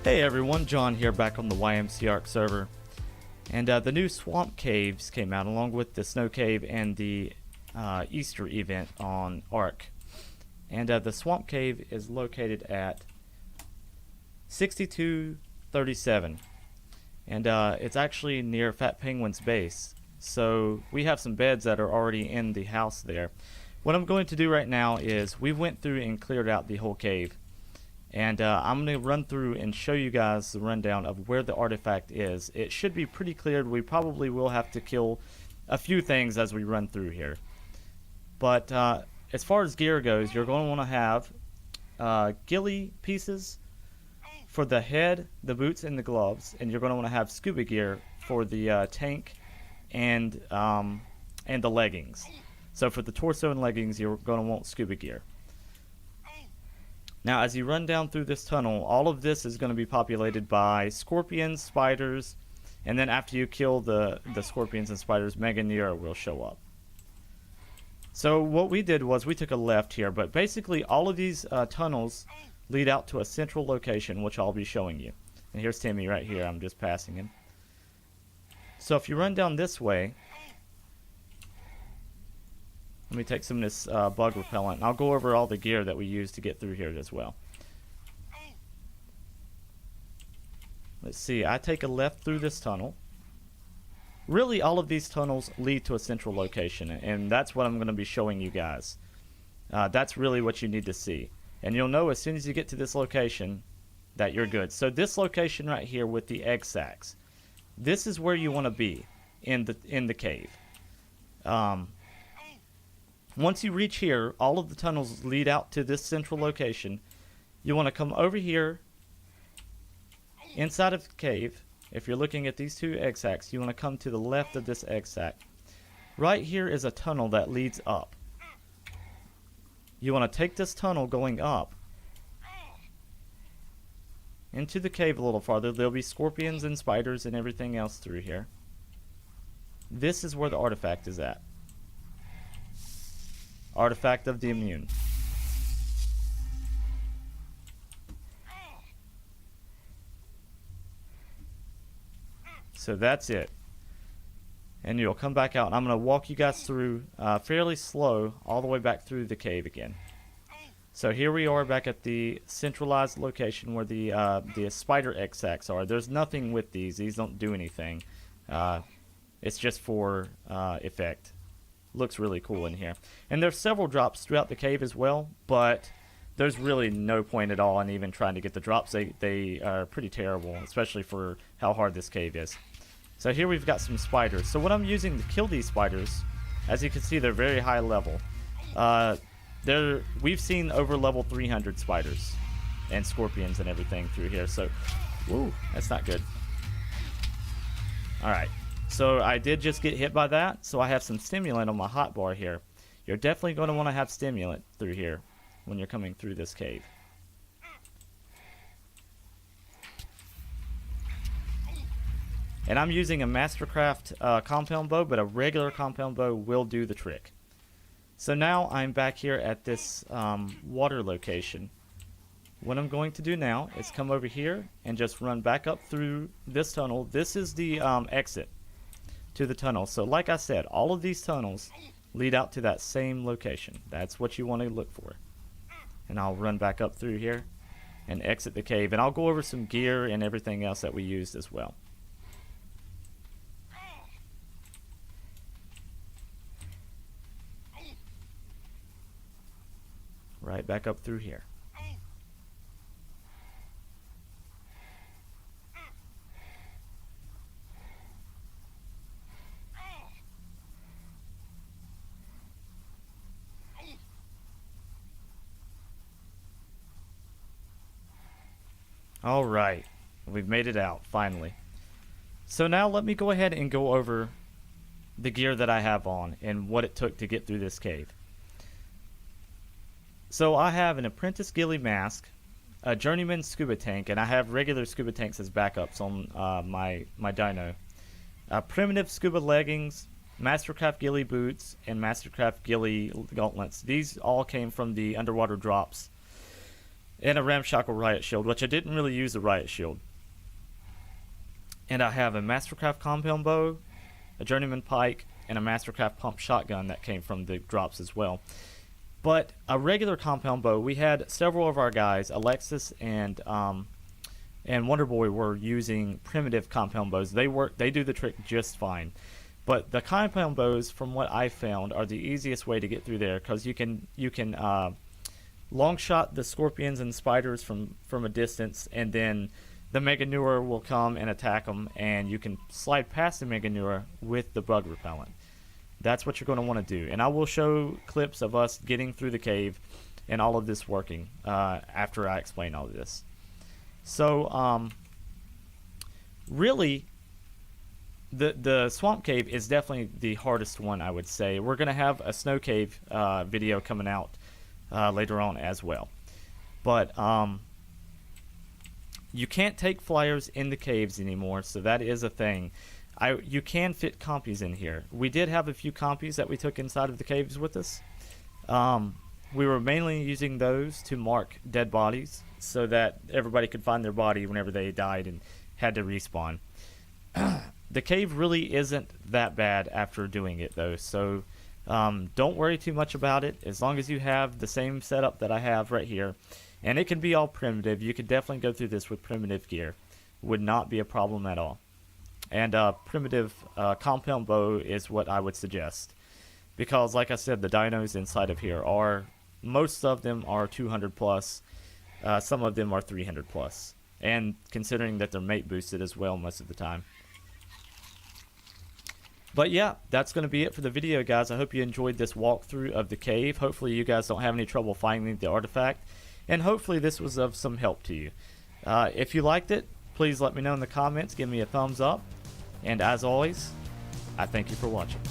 Hey everyone, John here back on the Y.M.C.Ark server. And the new swamp caves came out along with the snow cave and the Easter event on Ark. And the swamp cave is located at 6237. And it's actually near Fat Penguin's base. So we have some beds that are already in the house there. What I'm going to do right now is we went through and cleared out the whole cave. And I'm going to run through and show you guys the rundown of where the artifact is. It should be pretty cleared. We probably will have to kill a few things as we run through here. But as far as gear goes, you're going to want to have ghillie pieces for the head, the boots, and the gloves. And you're going to want to have scuba gear for the tank and the leggings. So for the torso and leggings, you're going to want scuba gear. Now, as you run down through this tunnel, all of this is going to be populated by scorpions, spiders, and then after you kill the scorpions and spiders, Meganeer will show up. So what we did was we took a left here, but basically all of these tunnels lead out to a central location, which I'll be showing you. And here's Timmy right here. I'm just passing him. So if you run down this way, let me take some of this bug repellent, and I'll go over all the gear that we use to get through here as well. Let's see, I take a left through this tunnel. Really, all of these tunnels lead to a central location, and that's what I'm going to be showing you guys. That's really what you need to see. And you'll know as soon as you get to this location that you're good. So this location right here with the egg sacs, this is where you want to be in the cave. Once you reach here, all of the tunnels lead out to this central location. You want to come over here inside of the cave. If you're looking at these two egg sacs, you want to come to the left of this egg sac. Right here is a tunnel that leads up. You want to take this tunnel going up into the cave a little farther. There'll be scorpions and spiders and everything else through here. This is where the artifact is at. Artifact of the immune. So that's it. And you'll come back out. And I'm going to walk you guys through fairly slow all the way back through the cave again. So here we are back at the centralized location where the spider egg sacs are. There's nothing with these. These don't do anything. It's just for effect. Looks really cool in here. And there's several drops throughout the cave as well, but there's really no point at all in even trying to get the drops. They are pretty terrible, especially for how hard this cave is. So here we've got some spiders. So what I'm using to kill these spiders, as you can see, they're very high level. We've seen over level 300 spiders and scorpions and everything through here. So, woo, that's not good. Alright. So I did just get hit by that, so I have some stimulant on my hotbar here. You're definitely going to want to have stimulant through here when you're coming through this cave. And I'm using a Mastercraft compound bow, but a regular compound bow will do the trick. So now I'm back here at this water location. What I'm going to do now is come over here and just run back up through this tunnel. This is the exit to the tunnel. So like I said, all of these tunnels lead out to that same location. That's what you want to look for. And I'll run back up through here and exit the cave, and I'll go over some gear and everything else that we used as well. Right back up through here. Alright, we've made it out, finally. So now let me go ahead and go over the gear that I have on and what it took to get through this cave. So I have an apprentice ghillie mask, a journeyman scuba tank, and I have regular scuba tanks as backups on my dino. Primitive scuba leggings, Mastercraft ghillie boots, and Mastercraft ghillie gauntlets. These all came from the underwater drops. and a ramshackle riot shield, which I didn't really use the riot shield. And I have a Mastercraft compound bow, a journeyman pike, and a Mastercraft pump shotgun that came from the drops as well. But a regular compound bow, we had several of our guys, Alexis and Wonderboy, were using primitive compound bows. They do the trick just fine. But the compound bows, from what I found, are the easiest way to get through there, because you can long shot the scorpions and spiders from a distance, and then the Meganure will come and attack them, and you can slide past the Meganure with the bug repellent. That's what you're going to want to do. And I will show clips of us getting through the cave and all of this working after I explain all of this. So, really, the swamp cave is definitely the hardest one, I would say. We're going to have a snow cave video coming out later on as well. But you can't take flyers in the caves anymore, so that is a thing. You can fit compies in here. We did have a few compies that we took inside of the caves with us. We were mainly using those to mark dead bodies so that everybody could find their body whenever they died and had to respawn. The cave really isn't that bad after doing it, though, so don't worry too much about it. As long as you have the same setup that I have right here, and it can be all primitive, you could definitely go through this with primitive gear. Would not be a problem at all. And primitive compound bow is what I would suggest, because like I said, the dinos inside of here are, most of them are 200 plus, some of them are 300 plus, and considering that they're mate boosted as well most of the time. But yeah, that's going to be it for the video, guys. I hope you enjoyed this walkthrough of the cave. Hopefully you guys don't have any trouble finding the artifact, and hopefully this was of some help to you. If you liked it, please let me know in the comments, give me a thumbs up, and as always, I thank you for watching.